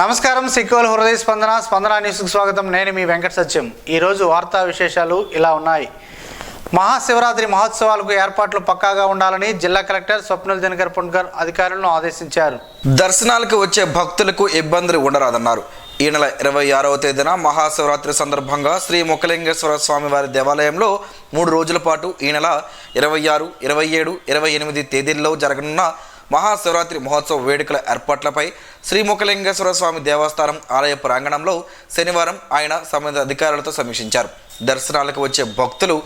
నమస్కారం సిక్కోల్ హృదయ స్పందన న్యూస్కు స్వాగతం. నేను మీ వెంకట సత్యం. ఈరోజు వార్తా విశేషాలు ఇలా ఉన్నాయి. మహాశివరాత్రి మహోత్సవాలకు ఏర్పాట్లు పక్కాగా ఉండాలని జిల్లా కలెక్టర్ స్వప్నిల్ దినకర్ పుణ్కర్ అధికారులను ఆదేశించారు. దర్శనాలకు వచ్చే భక్తులకు ఇబ్బందులు ఉండరాదన్నారు. ఈ నెల 26వ తేదీన మహాశివరాత్రి సందర్భంగా శ్రీ మొక్కలింగేశ్వర స్వామి వారి దేవాలయంలో 3 రోజుల పాటు ఈ నెల 26, 27, 28 తేదీల్లో జరగనున్న మహాశివరాత్రి మహోత్సవ వేడుకల ఏర్పాట్లపై శ్రీ మొక్కలింగేశ్వర స్వామి దేవస్థానం ఆలయ ప్రాంగణంలో శనివారం ఆయన సంబంధిత అధికారులతో సమీక్షించారు. దర్శనాలకు వచ్చే భక్తులు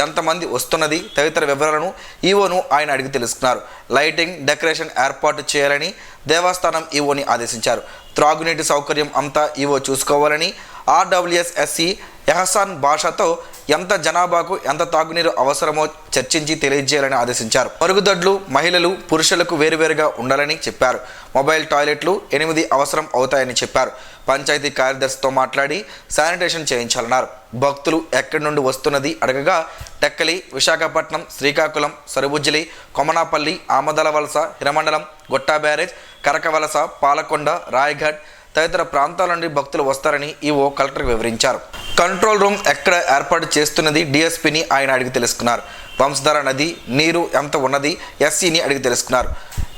ఎంతమంది వస్తున్నది తదితర వివరాలను ఈవోను ఆయన అడిగి తెలుసుకున్నారు. లైటింగ్, డెకరేషన్ ఏర్పాటు చేయాలని దేవస్థానం ఈవోని ఆదేశించారు. త్రాగునీటి సౌకర్యం అంతా ఈవో చూసుకోవాలని RWSSC ఎహసాన్ భాషతో ఎంత జనాభాకు ఎంత తాగునీరు అవసరమో చర్చించి తెలియజేయాలని ఆదేశించారు. మరుగుదొడ్లు మహిళలు పురుషులకు వేరువేరుగా ఉండాలని చెప్పారు. మొబైల్ టాయిలెట్లు 8 అవసరం అవుతాయని చెప్పారు. పంచాయతీ కార్యదర్శితో మాట్లాడి శానిటేషన్ చేయించాలన్నారు. భక్తులు ఎక్కడి నుండి వస్తున్నది అడగగా టెక్కలి, విశాఖపట్నం, శ్రీకాకుళం, సరుబుజ్జిలి, కొమనాపల్లి, ఆమదలవలస, హిరమండలం, గొట్టా బ్యారేజ్, కరకవలస, పాలకొండ, రాయఘడ్ తదితర ప్రాంతాల నుండి భక్తులు వస్తారని ఈవో కలెక్టర్ వివరించారు. కంట్రోల్ రూమ్ ఎక్కడ ఏర్పాటు చేస్తున్నది DSPని ఆయన అడిగి తెలుసుకున్నారు. వంశధార నది నీరు ఎంత ఉన్నది SCని అడిగి తెలుసుకున్నారు.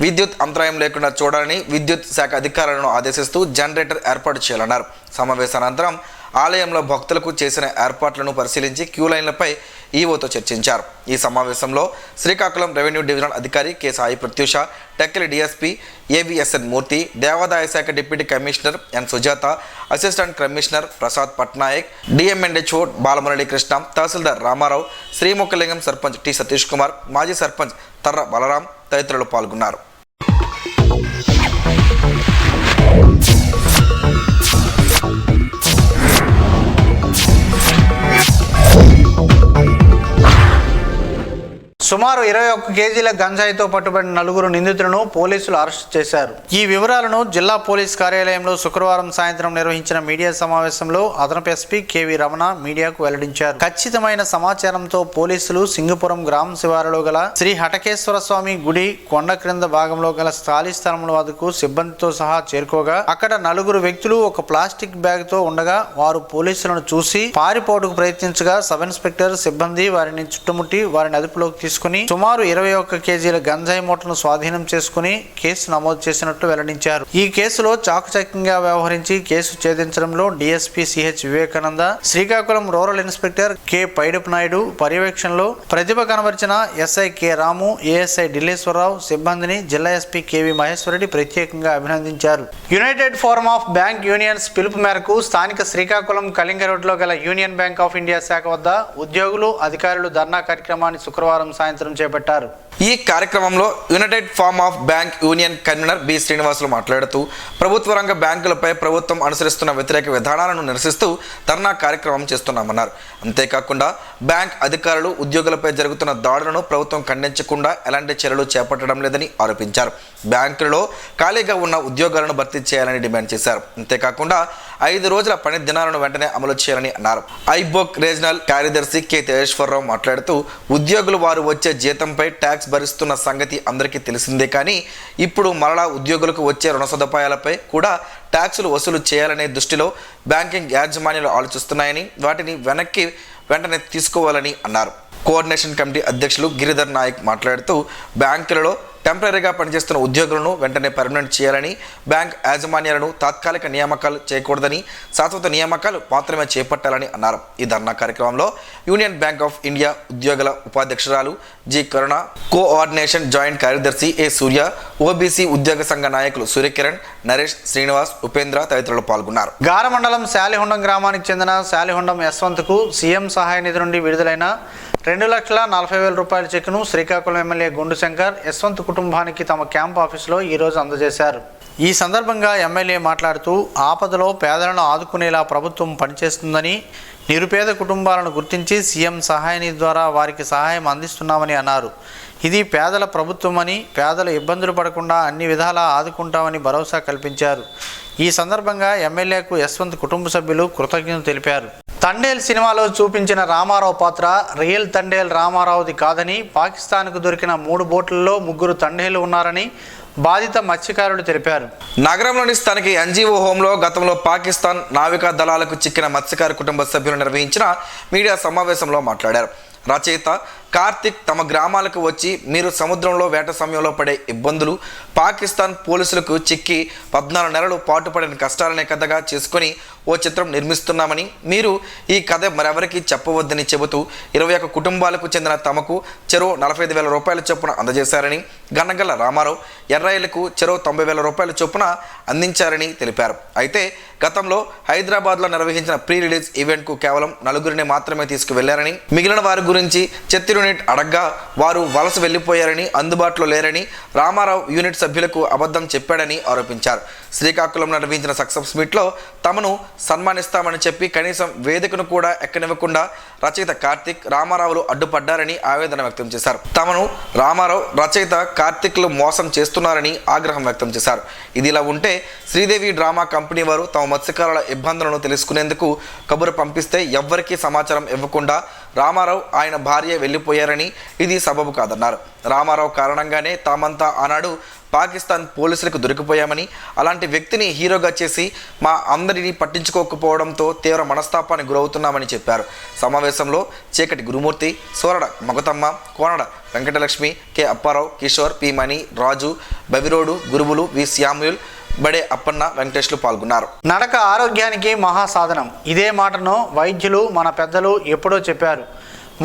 విద్యుత్ అంతరాయం లేకుండా చూడాలని విద్యుత్ శాఖ అధికారులను ఆదేశిస్తూ జనరేటర్ ఏర్పాటు చేయాలన్నారు. సమావేశానంతరం ఆలయంలో భక్తులకు చేసిన ఏర్పాట్లను పరిశీలించి క్యూ లైన్లపై ఈవోతో చర్చించారు. ఈ సమావేశంలో శ్రీకాకుళం రెవెన్యూ డివిజనల్ అధికారి K Sai Prathyusha, Tekkali DSP AVSN Murthy, దేవాదాయ శాఖ deputy commissioner N Sujatha, assistant commissioner Prasad Patnaik, DMNHO Balamuralikrishna, తహసీల్దార్ రామారావు, శ్రీముఖలింగం సర్పంచ్ టి సతీష్ కుమార్, మాజీ సర్పంచ్ తర్ర బలరాం తదితరులు పాల్గొన్నారు. సుమారు 21 కేజీల గంజాయితో పట్టుబడిన 4 నిందితులను పోలీసులు అరెస్టు చేశారు. ఈ వివరాలను జిల్లా పోలీస్ కార్యాలయంలో శుక్రవారం సాయంత్రం నిర్వహించిన మీడియా సమావేశంలో అదనపు SP KV రమణ మీడియాకు వెల్లడించారు. ఖచ్చితమైన సమాచారంతో పోలీసులు సింగపురం గ్రామ శివారులో గల శ్రీ హటకేశ్వర స్వామి గుడి కొండ క్రింద భాగంలో గల ఖాళీ స్థలముల వద్దకు సిబ్బందితో సహా చేరుకోగా అక్కడ 4 వ్యక్తులు ఒక ప్లాస్టిక్ బ్యాగ్ తో ఉండగా వారు పోలీసులను చూసి పారిపోటుకు ప్రయత్నించగా సబ్ ఇన్స్పెక్టర్ సిబ్బంది వారిని చుట్టుముట్టి వారిని అదుపులోకి తీసుకుని సుమారు 21 కేజీల గంజాయి మూటను స్వాధీనం చేసుకుని కేసు నమోదు చేసినట్లు వెల్లడించారు. ఈ కేసులో చాకచక్యంగా వ్యవహరించి కేసు ఛేదించడంలో DSP CH Vivekananda, Srikakulam rural inspector K Paidapu Naidu పర్యవేక్షణలో ప్రతిభ కనబరిచిన SI K రాము, ASI ఢిల్లేశ్వరరావు సిబ్బందిని జిల్లా SP KV మహేశ్వరరెడ్డి ప్రత్యేకంగా అభినందించారు. United forum of bank unions పిలుపు మేరకు స్థానిక శ్రీకాకుళం కళింగ రోడ్లో గల యూనియన్ బ్యాంక్ ఆఫ్ ఇండియా శాఖ వద్ద ఉద్యోగులు, అధికారులు ధర్నా కార్యక్రమాన్ని శుక్రవారం సాయంత్రం చేపట్టారు. ఈ కార్యక్రమంలో united forum of bank union convener B Srinivasulu మాట్లాడుతూ ప్రభుత్వ రంగ బ్యాంకులపై ప్రభుత్వం అనుసరిస్తున్న వ్యతిరేక విధానాలను నిరసిస్తూ ధర్నా కార్యక్రమం చేస్తున్నామన్నారు. అంతేకాకుండా బ్యాంక్ అధికారులు, ఉద్యోగులపై జరుగుతున్న దాడులను ప్రభుత్వం ఖండించకుండా ఎలాంటి చర్యలు చేపట్టడం లేదని ఆరోపించారు. బ్యాంకులలో ఖాళీగా ఉన్న ఉద్యోగాలను భర్తీ చేయాలని డిమాండ్ చేశారు. అంతేకాకుండా 5 రోజుల పని దినాలను వెంటనే అమలు చేయాలని అన్నారు. ఐబోక్ రీజనల్ కార్యదర్శి K తేజేశ్వరరావు మాట్లాడుతూ ఉద్యోగులు వారు వచ్చే జీతంపై ట్యాక్స్ భరిస్తున్న సంగతి అందరికీ తెలిసిందే, కానీ ఇప్పుడు మరలా ఉద్యోగులకు వచ్చే రుణ సదుపాయాలపై కూడా ట్యాక్సులు వసూలు చేయాలనే దృష్టిలో బ్యాంకింగ్ యాజమాన్యాలు ఆలోచిస్తున్నాయని వాటిని వెంటనే తీసుకోవాలని అన్నారు. కోఆర్డినేషన్ కమిటీ అధ్యక్షులు గిరిధర్ నాయక్ మాట్లాడుతూ బ్యాంకులలో టెంపరీగా పనిచేస్తున్న ఉద్యోగులను వెంటనే పర్మనెంట్ చేయాలని, బ్యాంక్ యాజమాన్యాలను తాత్కాలిక నియామకాలు చేయకూడదని, శాశ్వత నియామకాలు మాత్రమే చేపట్టాలని అన్నారు. ఈ ధర్నా కార్యక్రమంలో యూనియన్ బ్యాంక్ ఆఫ్ ఇండియా ఉద్యోగుల ఉపాధ్యక్షురాలు G కరుణ, కోఆర్డినేషన్ జాయింట్ కార్యదర్శి A సూర్య, OBC ఉద్యోగ సంఘ నాయకులు సూర్యకిరణ్, నరేష్, శ్రీనివాస్, ఉపేంద్ర తదితరులు పాల్గొన్నారు. గారమండలం శాలిహొండం గ్రామానికి చెందిన శాలిహొండం యశ్వంత్కు సీఎం సహాయ నిధి నుండి విడుదలైన 2,40,000 రూపాయల చెక్కును శ్రీకాకుళం ఎమ్మెల్యే గుండు శంకర్ యశ్వంత్ కుటుంబానికి తమ క్యాంప్ ఆఫీసులో ఈరోజు అందజేశారు. ఈ సందర్భంగా ఎమ్మెల్యే మాట్లాడుతూ ఆపదలో పేదలను ఆదుకునేలా ప్రభుత్వం పనిచేస్తుందని, నిరుపేద కుటుంబాలను గుర్తించి సీఎం సహాయ నిధి ద్వారా వారికి సహాయం అందిస్తున్నామని అన్నారు. ఇది పేదల ప్రభుత్వమని, పేదలు ఇబ్బందులు పడకుండా అన్ని విధాలా ఆదుకుంటామని భరోసా కల్పించారు. ఈ సందర్భంగా ఎమ్మెల్యేకు యశ్వంత్ కుటుంబ సభ్యులు కృతజ్ఞతలు తెలిపారు. తండేల్ సినిమాలో చూపించిన రామారావు పాత్ర రియల్ తండేల్ రామారావుది కాదని, పాకిస్తాన్కు దొరికిన 3 బోట్లలో 3 తండేలు ఉన్నారని, బాధిత మత్స్యకారులు తెలిపారు. నగరంలోని స్థానిక ఎన్జీఓ హోంలో గతంలో పాకిస్తాన్ నావికా దళాలకు చిక్కిన మత్స్యకార కుటుంబ సభ్యులు నిర్వహించిన మీడియా సమావేశంలో మాట్లాడారు. రచయిత కార్తిక్ తమ గ్రామాలకు వచ్చి మీరు సముద్రంలో వేట సమయంలో పడే ఇబ్బందులు, పాకిస్తాన్ పోలీసులకు చిక్కి 14 నెలలు పాటుపడిన కష్టాలనే కథగా చేసుకొని ఓ చిత్రం నిర్మిస్తున్నామని, మీరు ఈ కథ మరెవరికి చెప్పవద్దని చెబుతూ 21 కుటుంబాలకు చెందిన తమకు చెరో 45,000 రూపాయల చొప్పున అందజేశారని, గన్నగల్ల రామారావు, ఎర్రాయిలకు చెరో 90,000 రూపాయల చొప్పున అందించారని తెలిపారు. అయితే గతంలో హైదరాబాద్లో నిర్వహించిన ప్రీ రిలీజ్ ఈవెంట్కు కేవలం 4 మాత్రమే తీసుకువెళ్లారని, మిగిలిన వారి గురించి చెత్తిరు యూనిట్ అడగ్గా వారు వలస వెళ్లిపోయారని, అందుబాటులో లేరని రామారావు యూనిట్ సభ్యులకు అబద్ధం చెప్పాడని ఆరోపించారు. శ్రీకాకుళం నిర్వహించిన సక్సెస్ మీట్లో తమను సన్మానిస్తామని చెప్పి కనీసం వేదికను కూడా ఎక్కనివ్వకుండా రచయిత కార్తిక్, రామారావులు అడ్డుపడ్డారని ఆవేదన వ్యక్తం చేశారు. తమను రామారావు, రచయిత కార్తిక్లు మోసం చేస్తున్నారని ఆగ్రహం వ్యక్తం చేశారు. ఇదిలా ఉంటే శ్రీదేవి డ్రామా కంపెనీ వారు తమ మత్స్యకారుల ఇబ్బందులను తెలుసుకునేందుకు కబురు పంపిస్తే ఎవ్వరికీ సమాచారం ఇవ్వకుండా రామారావు, ఆయన భార్య వెళ్లిపోయారని, ఇది సబబు కాదన్నారు. రామారావు కారణంగానే తామంతా ఆనాడు పాకిస్తాన్ పోలీసులకు దొరికిపోయామని, అలాంటి వ్యక్తిని హీరోగా చేసి మా అందరినీ పట్టించుకోకపోవడంతో తీవ్ర మనస్తాపానికి గురవుతున్నామని చెప్పారు. సమావేశంలో చీకటి గురుమూర్తి, సోరడ మగతమ్మ, కోనడ వెంకటలక్ష్మి, కె అప్పారావు, కిషోర్, పి మణి, రాజు, బవిరోడు, గురువులు, వి శామ్యూల్, బడే అప్పన్న, వెంకటేష్లు పాల్గొన్నారు. నడక ఆరోగ్యానికి మహాసాధనం. ఇదే మాటను వైద్యులు, మన పెద్దలు ఎప్పుడో చెప్పారు.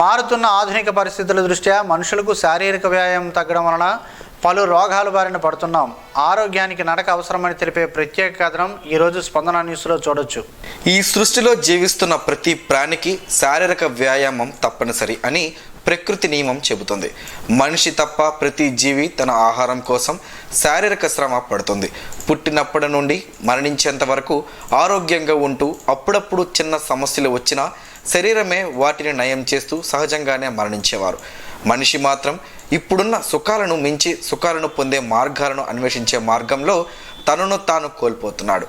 మారుతున్న ఆధునిక పరిస్థితుల దృష్ట్యా మనుషులకు శారీరక వ్యాయామం తగ్గడం వలన పలు రోగాల బారిన పడుతున్నాం. ఆరోగ్యానికి నడక అవసరమని తెలిపే ప్రత్యేక కథనం ఈరోజు స్పందన న్యూస్లో చూడొచ్చు. ఈ సృష్టిలో జీవిస్తున్న ప్రతి ప్రాణికి శారీరక వ్యాయామం తప్పనిసరి అని ప్రకృతి నియమం చెబుతుంది. మనిషి తప్ప ప్రతి జీవి తన ఆహారం కోసం శారీరక శ్రమ పడుతుంది. పుట్టినప్పటి నుండి మరణించేంత వరకు ఆరోగ్యంగా ఉంటూ అప్పుడప్పుడు చిన్న సమస్యలు వచ్చినా శరీరమే వాటిని నయం చేస్తూ సహజంగానే మరణించేవారు. మనిషి మాత్రం ఇప్పుడున్న సుఖాలను మించి సుఖాలను పొందే మార్గాలను అన్వేషించే మార్గంలో తనను తాను కోల్పోతున్నాడు.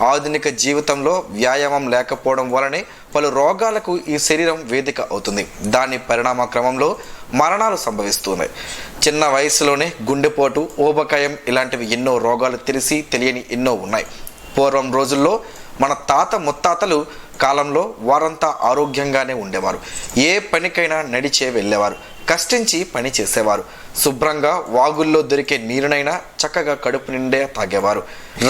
ఆధునిక జీవితంలో వ్యాయామం లేకపోవడం వలనే పలు రోగాలకు ఈ శరీరం వేదిక అవుతుంది. దాని పరిణామ క్రమంలో మరణాలు సంభవిస్తున్నాయి. చిన్న వయసులోనే గుండెపోటు, ఊబకాయం ఇలాంటివి ఎన్నో రోగాలు తెలియని ఎన్నో ఉన్నాయి. పూర్వం రోజుల్లో మన తాత ముత్తాతలు కాలంలో వారంతా ఆరోగ్యంగానే ఉండేవారు. ఏ పనికైనా నడిచే వెళ్ళేవారు, కష్టించి పని చేసేవారు. శుభ్రంగా వాగుల్లో దొరికే నీరునైనా చక్కగా కడుపు నిండే తాగేవారు.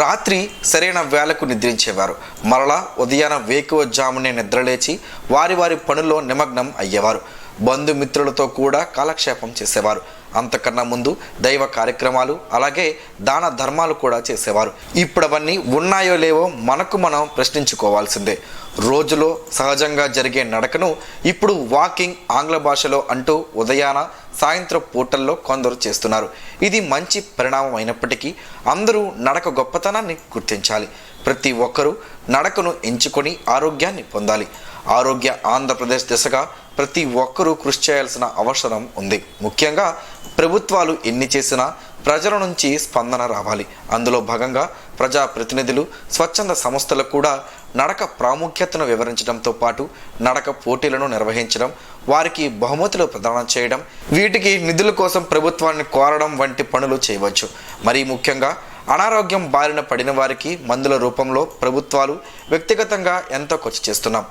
రాత్రి సరైన వేళకు నిద్రించేవారు. మరలా ఉదయాన వేకువజామునే నిద్రలేచి వారి పనుల్లో నిమగ్నం అయ్యేవారు. బంధుమిత్రులతో కూడా కాలక్షేపం చేసేవారు. అంతకన్నా ముందు దైవ కార్యక్రమాలు, అలాగే దాన ధర్మాలు కూడా చేసేవారు. ఇప్పుడు అవన్నీ ఉన్నాయో లేవో మనకు మనం ప్రశ్నించుకోవాల్సిందే. రోజులో సహజంగా జరిగే నడకను ఇప్పుడు వాకింగ్, ఆంగ్ల భాషలో అంటూ ఉదయాన సాయంత్రం పూటల్లో కొందరు చేస్తున్నారు. ఇది మంచి పరిణామం అయినప్పటికీ అందరూ నడక గొప్పతనాన్ని గుర్తించాలి. ప్రతి ఒక్కరూ నడకను ఎంచుకొని ఆరోగ్యాన్ని పొందాలి. ఆరోగ్య ఆంధ్రప్రదేశ్ దిశగా ప్రతి ఒక్కరూ కృషి చేయాల్సిన అవసరం ఉంది. ముఖ్యంగా ప్రభుత్వాలు ఎన్ని చేసినా ప్రజల నుంచి స్పందన రావాలి. అందులో భాగంగా ప్రజాప్రతినిధులు, స్వచ్ఛంద సంస్థలు కూడా నడక ప్రాముఖ్యతను వివరించడంతో పాటు నడక పోటీలను నిర్వహించడం, వారికి బహుమతులు ప్రదానం చేయడం, వీటికి నిధుల కోసం ప్రభుత్వాన్ని కోరడం వంటి పనులు చేయవచ్చు. మరీ ముఖ్యంగా అనారోగ్యం బారిన పడిన వారికి మందుల రూపంలో ప్రభుత్వాలు వ్యక్తిగతంగా ఎంతో ఖర్చు చేస్తున్నాం.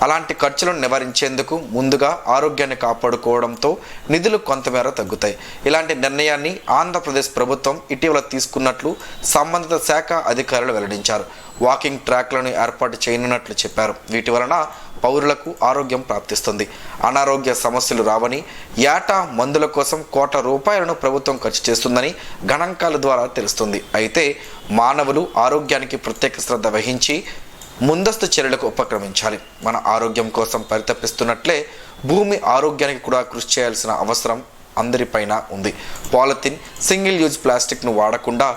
అలాంటి ఖర్చులను నివారించేందుకు ముందుగా ఆరోగ్యాన్ని కాపాడుకోవడంతో నిధులు కొంతమేర తగ్గుతాయి. ఇలాంటి నిర్ణయాన్ని ఆంధ్రప్రదేశ్ ప్రభుత్వం ఇటీవల తీసుకున్నట్లు సంబంధిత శాఖ అధికారులు వెల్లడించారు. వాకింగ్ ట్రాక్లను ఏర్పాటు చేయనున్నట్లు చెప్పారు. వీటి వలన పౌరులకు ఆరోగ్యం ప్రాప్తిస్తుంది, అనారోగ్య సమస్యలు రావని, ఏటా మందుల కోసం ₹1,00,00,000 ప్రభుత్వం ఖర్చు చేస్తుందని గణాంకాల ద్వారా తెలుస్తుంది. అయితే మానవులు ఆరోగ్యానికి ప్రత్యేక శ్రద్ధ వహించి ముందస్తు చర్యలకు ఉపక్రమించాలి. మన ఆరోగ్యం కోసం పరితపిస్తున్నట్లే భూమి ఆరోగ్యానికి కూడా కృషి చేయాల్సిన అవసరం అందరిపైన ఉంది. పాలిథిన్, సింగిల్ యూజ్ ప్లాస్టిక్ను వాడకుండా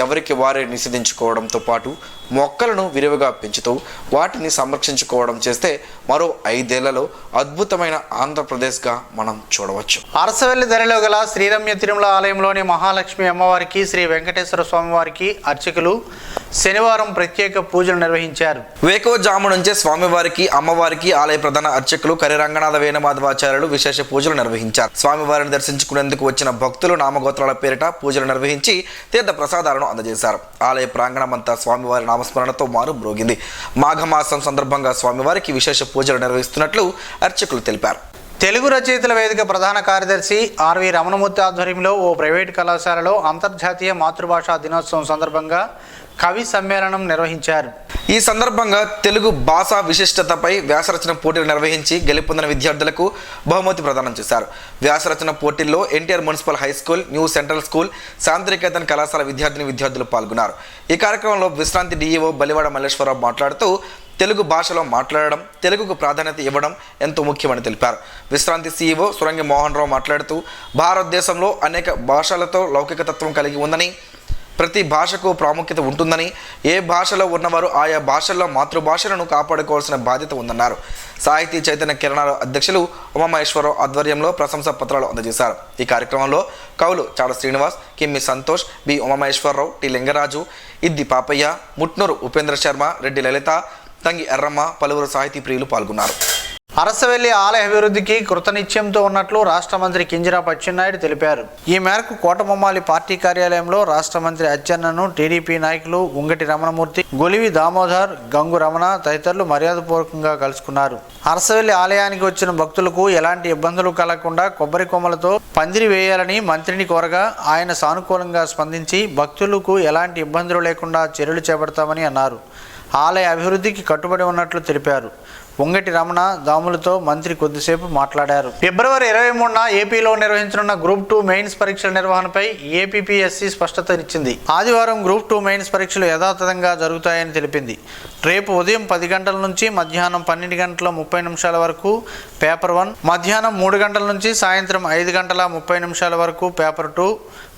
ఎవరికి వారే నిషేధించుకోవడంతో పాటు మొక్కలను విరివిగా పెంచుతూ వాటిని సంరక్షించుకోవడం చేస్తే మరో 5 ఏళ్లలో అద్భుతమైన ఆంధ్రప్రదేశ్గా మనం చూడవచ్చు. అరసవెల్లి ధరలో గల శ్రీరమ్య తిరుమల ఆలయంలోని మహాలక్ష్మి అమ్మవారికి, శ్రీ వెంకటేశ్వర స్వామి వారికి అర్చకులు శనివారం ప్రత్యేక పూజలు నిర్వహించారు. వేకువజాము నుంచే స్వామివారికి, అమ్మవారికి ఆలయ ప్రధాన అర్చకులు కరిరంగనాథ వేణుమాధవాచార్యులు విశేష పూజలు నిర్వహించారు. స్వామివారిని దర్శించుకునేందుకు వచ్చిన భక్తులు నామగోత్రాల పేరిట పూజలు నిర్వహించి తీర్థ ప్రసాదాలను అందజేశారు. ఆలయ ప్రాంగణమంతా స్వామివారి నామస్మరణతో మారు మ్రోగింది. మాఘమాసం సందర్భంగా స్వామివారికి విశేష పూజలు నిర్వహిస్తున్నట్లు అర్చకులు తెలిపారు. తెలుగు రచయితల వేదిక ప్రధాన కార్యదర్శి ఆర్వి రమణమూర్తి ఆధ్వర్యంలో ఓ ప్రైవేటు కళాశాలలో అంతర్జాతీయ మాతృభాషా దినోత్సవం సందర్భంగా కవి సమ్మేళనం నిర్వహించారు. ఈ సందర్భంగా తెలుగు భాషా విశిష్టతపై వ్యాసరచన పోటీలు నిర్వహించి గెలుపొందిన విద్యార్థులకు బహుమతి ప్రదానం చేశారు. వ్యాసరచన పోటీల్లో NTR municipal high school, new central school, Shantiniketan కళాశాల విద్యార్థులు పాల్గొన్నారు. ఈ కార్యక్రమంలో విశ్రాంతి డిఈఓ బలివాడ మల్లేశ్వరరావు మాట్లాడుతూ తెలుగు భాషలో మాట్లాడడం, తెలుగుకు ప్రాధాన్యత ఇవ్వడం ఎంతో ముఖ్యమని తెలిపారు. విశ్రాంతి సీఈఓ సురంగి మోహన్ రావు మాట్లాడుతూ భారతదేశంలో అనేక భాషలతో లౌకికతత్వం కలిగి ఉందని, ప్రతి భాషకు ప్రాముఖ్యత ఉంటుందని, ఏ భాషలో ఉన్నవారు ఆయా భాషల్లో మాతృభాషలను కాపాడుకోవాల్సిన బాధ్యత ఉందన్నారు. సాహితీ చైతన్య కిరణాల అధ్యక్షులు ఉమామహేశ్వరరావు ఆధ్వర్యంలో ప్రశంసా పత్రాలు అందజేశారు. ఈ కార్యక్రమంలో కవులు చాడ శ్రీనివాస్, కిమ్మి సంతోష్, బి ఉమామహేశ్వరరావు, టి లింగరాజు, ఇద్ది పాపయ్య, ముట్నూరు ఉపేంద్ర శర్మ, రెడ్డి లలిత, తంగి ఎర్రమ్మ, పలువురు సాహితీ ప్రియులు పాల్గొన్నారు. అరసవెల్లి ఆలయ అభివృద్ధికి కృతనిశ్చయంతో ఉన్నట్లు రాష్ట్ర మంత్రి కింజరాపు అచ్చెన్నాయుడు తెలిపారు. ఈ మేరకు కోటబొమ్మాలి పార్టీ కార్యాలయంలో రాష్ట్ర మంత్రి అచ్చెన్నను టీడీపీ నాయకులు ఉంగటి రమణమూర్తి, గొలివి దామోదర్, గంగు రమణ తదితరులు మర్యాదపూర్వకంగా కలుసుకున్నారు. అరసవెల్లి ఆలయానికి వచ్చిన భక్తులకు ఎలాంటి ఇబ్బందులు కలగకుండా కొబ్బరి కొమ్మలతో పందిరి వేయాలని మంత్రిని కోరగా ఆయన సానుకూలంగా స్పందించి భక్తులకు ఎలాంటి ఇబ్బందులు లేకుండా చర్యలు చేపడతామని అన్నారు. ఆలయ అభివృద్ధికి కట్టుబడి ఉన్నట్లు తెలిపారు. ఉంగటి రమణ దాములతో మంత్రి కొద్దిసేపు మాట్లాడారు. ఫిబ్రవరి 23న ఏపీలో నిర్వహించనున్న గ్రూప్ 2 మెయిన్స్ పరీక్షల నిర్వహణపై ఏపీపీఎస్సీ స్పష్టత ఇచ్చింది. ఆదివారం గ్రూప్ 2 మెయిన్స్ పరీక్షలు యథాతథంగా జరుగుతాయని తెలిపింది. రేపు ఉదయం 10 గంటల నుంచి మధ్యాహ్నం 12 గంటల 30 నిమిషాల వరకు పేపర్ 1, మధ్యాహ్నం 3 గంటల నుంచి సాయంత్రం 5 గంటల 30 నిమిషాల వరకు పేపర్ 2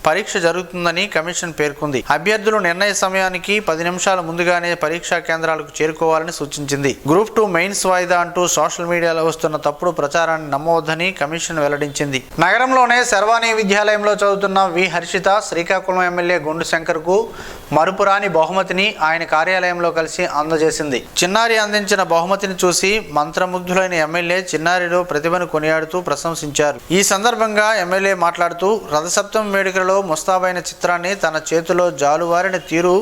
పరీక్ష జరుగుతుందని కమిషన్ పేర్కొంది. అభ్యర్థులు నిర్ణయ సమయానికి 10 నిమిషాల ముందుగానే పరీక్షా కేంద్రాలకు చేరుకోవాలని సూచించింది. గ్రూప్ 2 మెయిన్స్ వాయిదా అంటూ సోషల్ మీడియాలో వస్తున్న తప్పుడు ప్రచారాన్ని నమ్మవద్దని కమిషన్ వెల్లడించింది. నగరంలోనే శర్వాణి విద్యాలయంలో చదువుతున్న వి హర్షిత శ్రీకాకుళం ఎమ్మెల్యే గుండు శంకర్కు మరుపురాని బహుమతిని ఆయన కార్యాలయంలో కలిసి అందజేసింది. చిన్నారి అందించిన బహుమతిని చూసి మంత్రముగ్ధులైన ఎమ్మెల్యే చిన్నారిలో ప్రతిభను కొనియాడుతూ ప్రశంసించారు. ఈ సందర్భంగా ఎమ్మెల్యే మాట్లాడుతూ రథసప్తమి వేడుకలలో ముస్తాబైన చిత్రాన్ని తన చేతిలో జాలువారిన తీరు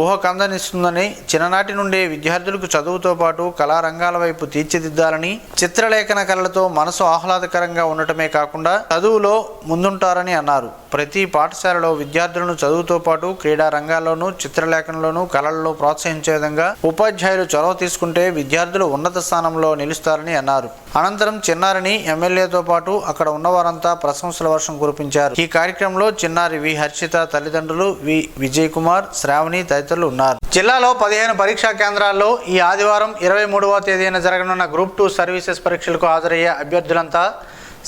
ఊహకందనిస్తుందని, చిన్ననాటి నుండే విద్యార్థులకు చదువుతో పాటు కళారంగాల వైపు తీర్చిదిద్దాలని, చిత్రలేఖన కళలతో మనసు ఆహ్లాదకరంగా ఉండటమే కాకుండా చదువులో ముందుంటారని అన్నారు. ప్రతి పాఠశాలలో విద్యార్థులను చదువుతో పాటు క్రీడా రంగాల్లోనూ, చిత్రలేఖనంలోనూ, కళల్లో ప్రోత్సహించే విధంగా ఉపాధ్యాయులు చొరవ తీసుకుంటే విద్యార్థులు ఉన్నత స్థానంలో నిలుస్తారని అన్నారు. అనంతరం చిన్నారిని ఎమ్మెల్యేతో పాటు అక్కడ ఉన్నవారంతా ప్రశంసల వర్షం కురిపించారు. ఈ కార్యక్రమంలో చిన్నారి వి హర్షిత తల్లిదండ్రులు వి విజయ్ కుమార్, శ్రావణి తదితరులు ఉన్నారు. జిల్లాలో 15 పరీక్షా కేంద్రాల్లో ఈ ఆదివారం 23వ తేదీన జరగనున్న గ్రూప్ 2 సర్వీసెస్ పరీక్షలకు హాజరయ్యే అభ్యర్థులంతా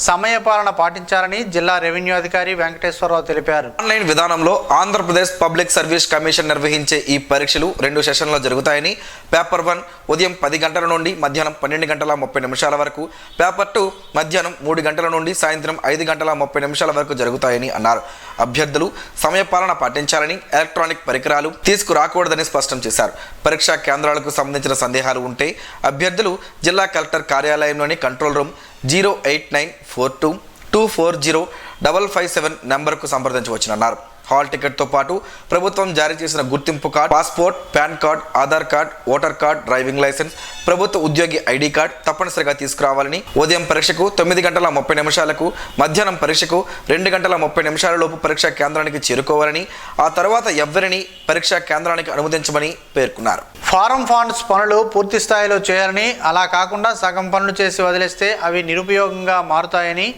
సమయపాలన పాటించాలని జిల్లా రెవెన్యూ అధికారి వెంకటేశ్వరరావు తెలిపారు. ఆన్లైన్ విధానంలో ఆంధ్రప్రదేశ్ పబ్లిక్ సర్వీస్ కమిషన్ నిర్వహించే ఈ పరీక్షలు 2 సెషన్లలో జరుగుతాయని, పేపర్ 1 ఉదయం 10 గంటల నుండి మధ్యాహ్నం 12 గంటల 30 నిమిషాల వరకు, పేపర్ 2 మధ్యాహ్నం 3 గంటల నుండి సాయంత్రం 5 గంటల 30 నిమిషాల వరకు జరుగుతాయని అన్నారు. అభ్యర్థులు సమయపాలన పాటించాలని, ఎలక్ట్రానిక్ పరికరాలు తీసుకురాకూడదని స్పష్టం చేశారు. పరీక్షా కేంద్రాలకు సంబంధించిన సందేహాలు ఉంటే అభ్యర్థులు జిల్లా కలెక్టర్ కార్యాలయంలోని కంట్రోల్ రూమ్ 08942240557 నెంబర్కు సంప్రదించవచ్చునన్నారు. హాల్ టికెట్తో పాటు ప్రభుత్వం జారీ చేసిన గుర్తింపు card, passport, PAN card, Aadhaar card, voter card, driving licence, ప్రభుత్వ ఉద్యోగి ఐడి కార్డ్ తప్పనిసరిగా తీసుకురావాలని, ఉదయం పరీక్షకు 9 గంటల 30 నిమిషాలకు, మధ్యాహ్నం పరీక్షకు 2 గంటల 30 నిమిషాల లోపు పరీక్షా కేంద్రానికి చేరుకోవాలని, ఆ తర్వాత ఎవరిని పరీక్షా కేంద్రానికి అనుమతించమని పేర్కొన్నారు. ఫారం ఫండ్స్ పనులు పూర్తి స్థాయిలో చేయాలని, అలా కాకుండా సగం పనులు చేసి వదిలేస్తే అవి నిరుపయోగంగా మారుతాయని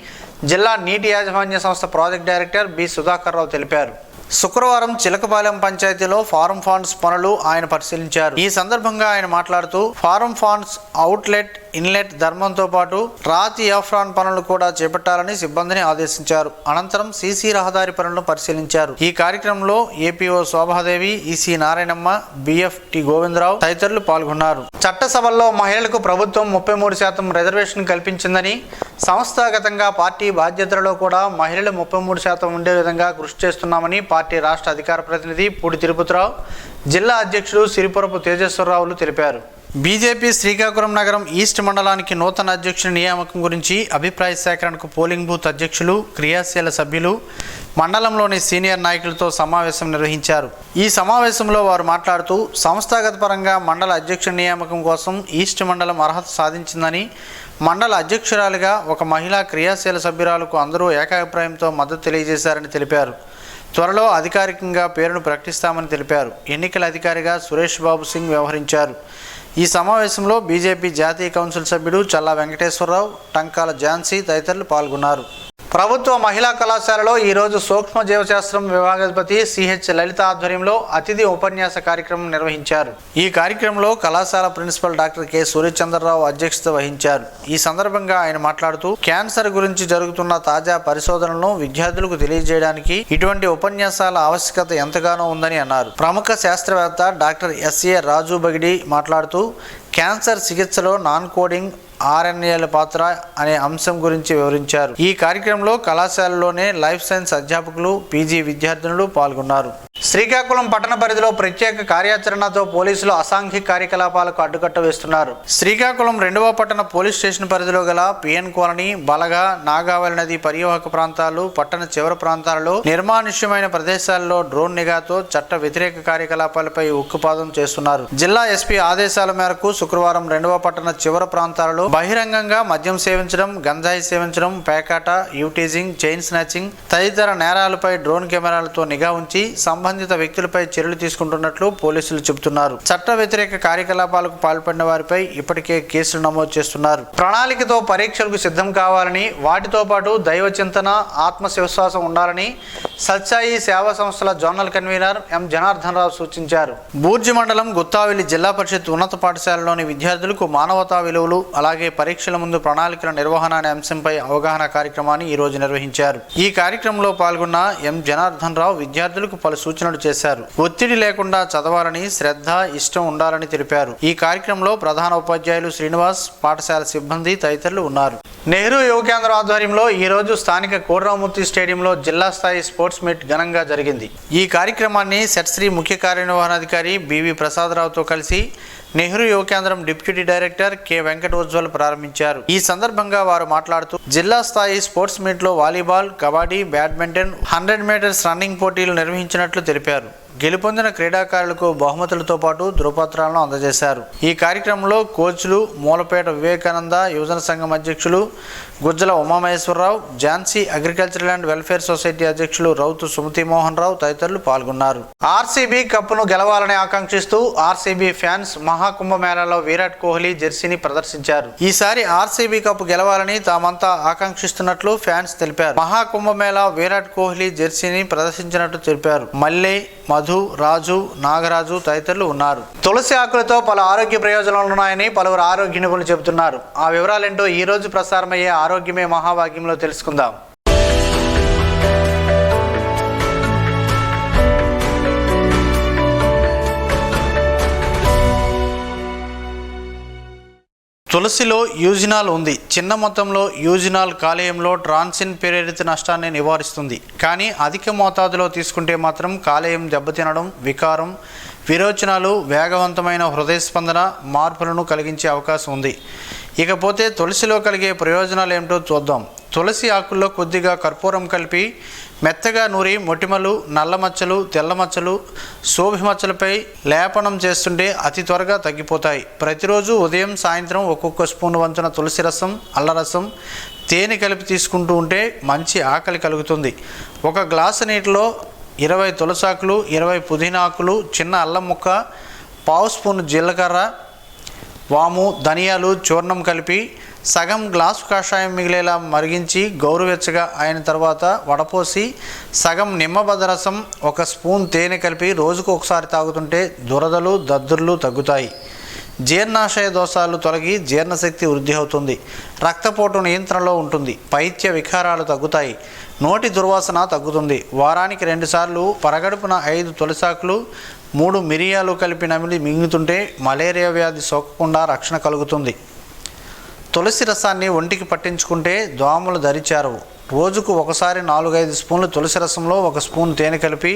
జిల్లా నీటి యాజమాన్య సంస్థ ప్రాజెక్ట్ డైరెక్టర్ బి సుధాకర్ రావు తెలిపారు. శుక్రవారం చిలకపాలెం పంచాయతీలో ఫారం ఫండ్స్ పనులు ఆయన పరిశీలించారు. ఈ సందర్భంగా ఆయన మాట్లాడుతూ ఫారం ఫండ్స్ అవుట్లెట్ ఇన్లెట్ ధర్మంతో పాటు రాతి ఎఫ్రాన్ పనులు కూడా చేపట్టాలని సిబ్బందిని ఆదేశించారు. అనంతరం సీసీ రహదారి పనులను పరిశీలించారు. ఈ కార్యక్రమంలో ఏపీఓ శోభాదేవి, ఈసీ నారాయణమ్మ, బిఎఫ్టి గోవిందరావు తదితరులు పాల్గొన్నారు. చట్టసభల్లో మహిళలకు ప్రభుత్వం 33% రిజర్వేషన్ కల్పించిందని, సంస్థాగతంగా పార్టీ బాధ్యతలలో కూడా మహిళలు 33% ఉండే విధంగా కృషి చేస్తున్నామని పార్టీ రాష్ట్ర అధికార ప్రతినిధి పూడి తిరుపతిరావు, జిల్లా అధ్యక్షుడు సిరిపురపు తేజేశ్వరరావులు తెలిపారు. బీజేపీ శ్రీకాకుళం నగరం ఈస్ట్ మండలానికి నూతన అధ్యక్షుని నియామకం గురించి అభిప్రాయ సేకరణకు పోలింగ్ బూత్ అధ్యక్షులు, క్రియాశీల సభ్యులు మండలంలోని సీనియర్ నాయకులతో సమావేశం నిర్వహించారు. ఈ సమావేశంలో వారు మాట్లాడుతూ సంస్థాగత పరంగా మండల అధ్యక్షుని నియామకం కోసం ఈస్ట్ మండలం అర్హత సాధించిందని, మండల అధ్యక్షురాలిగా ఒక మహిళా క్రియాశీల సభ్యురాలకు అందరూ ఏకాభిప్రాయంతో మద్దతు తెలియజేశారని తెలిపారు. త్వరలో అధికారికంగా పేరును ప్రకటిస్తామని తెలిపారు. ఎన్నికల అధికారిగా సురేష్ బాబు సింగ్ వ్యవహరించారు. ఈ సమావేశంలో బీజేపీ జాతీయ కౌన్సిల్ సభ్యుడు చల్లా వెంకటేశ్వరరావు, టంకాల ఝాన్సీ తదితరులు పాల్గొన్నారు. ప్రభుత్వ మహిళా కళాశాలలో ఈరోజు సూక్ష్మ జీవశాస్త్రం విభాగాధిపతి సిహెచ్ లలిత ఆధ్వర్యంలో అతిథి ఉపన్యాస కార్యక్రమం నిర్వహించారు. ఈ కార్యక్రమంలో కళాశాల ప్రిన్సిపల్ డాక్టర్ కె సూర్యచంద్రరావు అధ్యక్షత వహించారు. ఈ సందర్భంగా ఆయన మాట్లాడుతూ క్యాన్సర్ గురించి జరుగుతున్న తాజా పరిశోధనలను విద్యార్థులకు తెలియజేయడానికి ఇటువంటి ఉపన్యాసాల ఆవశ్యకత ఎంతగానో ఉందని అన్నారు. ప్రముఖ శాస్త్రవేత్త డాక్టర్ ఎస్ఏ రాజు బగిడి మాట్లాడుతూ క్యాన్సర్ చికిత్సలో నాన్ కోడింగ్ ఆర్ఎన్ఏల పాత్ర అనే అంశం గురించి వివరించారు. ఈ కార్యక్రమంలో కళాశాలలోనే లైఫ్ సైన్స్ అధ్యాపకులు, పీజీ విద్యార్థినులు పాల్గొన్నారు. శ్రీకాకుళం పట్టణ పరిధిలో ప్రత్యేక కార్యాచరణతో పోలీసులు అసాంఘిక కార్యకలాపాలకు అడ్డుకట్ట వేస్తున్నారు. శ్రీకాకుళం 2వ పట్టణ పోలీస్ స్టేషన్ పరిధిలో గల పిఎన్ కాలనీ, బలగా, నాగావళి నది పరివాహక ప్రాంతాలు, పట్టణ చివరి ప్రాంతాలలో నిర్మానుష్యమైన ప్రదేశాల్లో డ్రోన్ నిఘాతో చట్ట వ్యతిరేక కార్యకలాపాలపై ఉక్కుపాదం చేస్తున్నారు. జిల్లా ఎస్పీ ఆదేశాల మేరకు శుక్రవారం 2వ పట్టణ చివరి ప్రాంతాలలో బహిరంగంగా మద్యం సేవించడం, గంజాయి సేవించడం, పేకాట, యూటీజింగ్, చైన్ స్నాచింగ్ తదితర నేరాలపై డ్రోన్ కెమెరాలతో నిఘా ఉంచి సంబంధిత వ్యక్తులపై చర్యలు తీసుకుంటున్నట్లు పోలీసులు చెబుతున్నారు. చట్ట వ్యతిరేక కార్యకలాపాలకు పాల్పడిన వారిపై ఇప్పటికే కేసులు నమోదు చేస్తున్నారు. ప్రణాళికతో పరీక్షలకు సిద్ధం కావాలని, వాటితో పాటు దైవ చింతన, ఆత్మవిశ్వాసం ఉండాలని సత్సాయి సేవా సంస్థల zonal convener M Janardhan Rao సూచించారు. బూర్జి మండలం గుత్తావిలి జిల్లా పరిషత్ ఉన్నత పాఠశాలలోని విద్యార్థులకు మానవతా విలువలు, అలాగే పరీక్షల ముందు ప్రణాళికల నిర్వహణ అనే అంశంపై అవగాహన కార్యక్రమాన్ని ఈ రోజు నిర్వహించారు. ఈ కార్యక్రమంలో పాల్గొన్న ఎం జనార్దన్ రావు విద్యార్థులకు పలు సూచనలు చేశారు. ఒత్తిడి లేకుండా చదవాలని, శ్రద్ధ, ఇష్టం ఉండాలని తెలిపారు. ఈ కార్యక్రమంలో ప్రధాన ఉపాధ్యాయులు శ్రీనివాస్, పాఠశాల సిబ్బంది తదితరులు ఉన్నారు. నెహ్రూ యువ కేంద్రం ఆధ్వర్యంలో ఈ రోజు స్థానిక కోడరామూర్తి స్టేడియంలో జిల్లా స్థాయి స్పోర్ట్స్ మీట్ ఘనంగా జరిగింది. ఈ కార్యక్రమాన్ని సెట్శ్రీ ముఖ్య కార్యనిర్వహణాధికారి బివి ప్రసాదరావుతో కలిసి నెహ్రూ యువ కేంద్రం డిప్యూటీ డైరెక్టర్ కె వెంకటోజ్వల్ ప్రారంభించారు. ఈ సందర్భంగా వారు మాట్లాడుతూ జిల్లా స్థాయి స్పోర్ట్స్ మీట్ లో volleyball, kabaddi, badminton, 100 metres running పోటీలు నిర్వహించినట్లు తెలిపారు. గెలుపొందిన క్రీడాకారులకు బహుమతులతో పాటు ధృవపత్రాలను అందజేశారు. ఈ కార్యక్రమంలో కోచ్లు, మూలపేట వివేకానంద యువజన సంఘం అధ్యక్షులు Gujjala Umamaheswararao, Jhansi agricultural and welfare society అధ్యక్షులు రౌతు సుమతి మోహన్ రావు తదితరులు పాల్గొన్నారు. ఆర్సీబీ కప్పును గెలవాలని ఆకాంక్షిస్తూ ఆర్సీబీ ఫ్యాన్స్ మహాకుంభమేళాలో విరాట్ కోహ్లీ జెర్సీని ప్రదర్శించారు. ఈసారి ఆర్సీబీ కప్పు గెలవాలని తామంతా ఆకాంక్షిస్తున్నట్లు ఫ్యాన్స్ తెలిపారు. మహాకుంభమేళా విరాట్ కోహ్లీ జెర్సీని ప్రదర్శించినట్లు తెలిపారు. మల్లె, మధు, రాజు, నాగరాజు తదితరులు ఉన్నారు. తులసి ఆకులతో పలు ఆరోగ్య ప్రయోజనాలు ఉన్నాయని పలువురు ఆరోగ్య నిపుణులు చెబుతున్నారు. ఆ వివరాలేంటో ఈ రోజు ప్రసారమయ్యే ఆరోగ్యమే మహాభాగ్యంలో తెలుసుకుందాం. తులసిలో యూజినాల్ ఉంది. చిన్న మొత్తంలో యూజినాల్ కాలేయంలో ట్రాన్సిన్ ప్రేరిత నష్టాన్ని నివారిస్తుంది. కానీ అధిక మోతాదులో తీసుకుంటే మాత్రం కాలేయం దెబ్బతినడం, వికారం, విరోచనాలు, వేగవంతమైన హృదయ స్పందన మార్పులను కలిగించే అవకాశం ఉంది. ఇకపోతే తులసిలో కలిగే ప్రయోజనాలు ఏమిటో చూద్దాం. తులసి ఆకుల్లో కొద్దిగా కర్పూరం కలిపి మెత్తగా నూరి మొటిమలు, నల్ల మచ్చలు, తెల్ల మచ్చలు, శోభి మచ్చలపై లేపనం చేస్తుంటే అతి త్వరగా తగ్గిపోతాయి. ప్రతిరోజు ఉదయం, సాయంత్రం ఒక్కొక్క స్పూన్ వంతున తులసి రసం, అల్లరసం, తేనె కలిపి తీసుకుంటూ ఉంటే మంచి ఆకలి కలుగుతుంది. ఒక గ్లాసు నీటిలో 20 తులసాకులు, 20 పుదీనా ఆకులు, చిన్న అల్లం ముక్క, పావు స్పూన్ జీలకర్ర, వాము, ధనియాలు చూర్ణం కలిపి సగం గ్లాసు కషాయం మిగిలేలా మరిగించి గోరువెచ్చగా అయిన తర్వాత వడపోసి సగం నిమ్మబద్ద రసం, 1 స్పూన్ తేనె కలిపి రోజుకు ఒకసారి తాగుతుంటే దురదలు, దద్దుర్లు తగ్గుతాయి. జీర్ణాశయ దోషాలు తొలగి జీర్ణశక్తి వృద్ధి అవుతుంది. రక్తపోటు నియంత్రణలో ఉంటుంది. పైత్య వికారాలు తగ్గుతాయి. నోటి దుర్వాసన తగ్గుతుంది. వారానికి 2 సార్లు పరగడుపున 5 తులసాకులు 3 మిరియాలు కలిపి నమిలి మింగుతుంటే మలేరియా వ్యాధి సోకకుండా రక్షణ కలుగుతుంది. తులసి రసాన్ని ఒంటికి పట్టించుకుంటే దోమలు దరిచేరవు. రోజుకు ఒకసారి 4-5 స్పూన్లు తులసి రసంలో 1 స్పూన్ తేనె కలిపి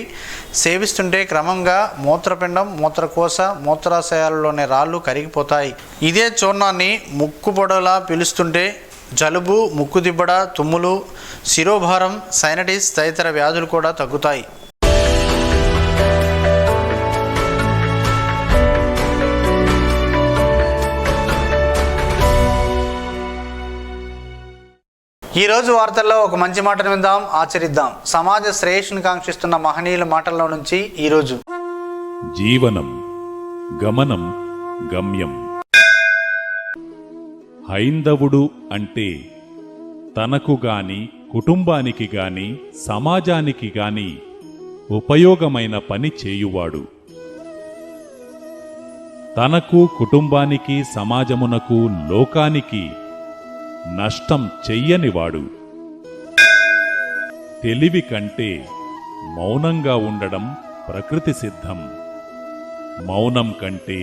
సేవిస్తుంటే క్రమంగా మూత్రపిండం, మూత్రకోశ, మూత్రాశయాలలోని రాళ్ళు కరిగిపోతాయి. ఇదే చూర్ణాన్ని ముక్కు పొడలా పీలుస్తుంటే జలుబు, ముక్కు దిబ్బడ, తుమ్ములు, శిరోభారం, సైనటిస్ తదితర వ్యాధులు కూడా తగ్గుతాయి. ఈరోజు వార్తల్లో ఒక మంచి మాటను విందాం, ఆచరిద్దాం. సమాజ శ్రేయస్సును కాంక్షిస్తున్న మహనీయుల మాటల్లో నుంచి ఈరోజు. జీవనం గమనం గమ్యం. హైందవుడు అంటే తనకు గాని, కుటుంబానికి గాని, సమాజానికి గాని ఉపయోగమైన పని చేయువాడు. తనకు, కుటుంబానికి, సమాజమునకు, లోకానికి నష్టం చెయ్యనివాడు. తెలివి కంటే మౌనంగా ఉండడం ప్రకృతి సిద్ధం. మౌనం కంటే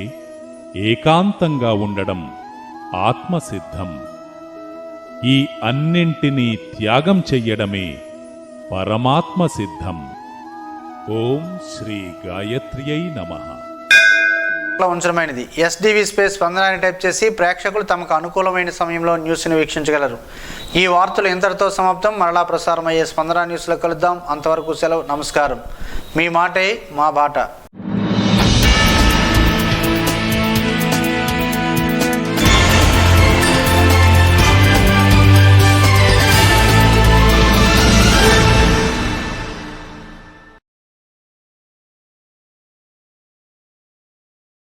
ఏకాంతంగా ఉండడం ఆత్మసిద్ధం. ఈ అన్నింటినీ త్యాగం చెయ్యడమే పరమాత్మ సిద్ధం. ఓం శ్రీ గాయత్ర్యై నమః. ఉంచడమైనది. ఎస్డివి స్పేస్ స్పందనాన్ని టైప్ చేసి ప్రేక్షకులు తమకు అనుకూలమైన సమయంలో న్యూస్ని వీక్షించగలరు. ఈ వార్తలు ఇంతటితో సమాప్తం. మరలా ప్రసారం అయ్యే స్పందన న్యూస్లో కలుద్దాం. అంతవరకు సెలవు. నమస్కారం. మీ మాటే మా బాట.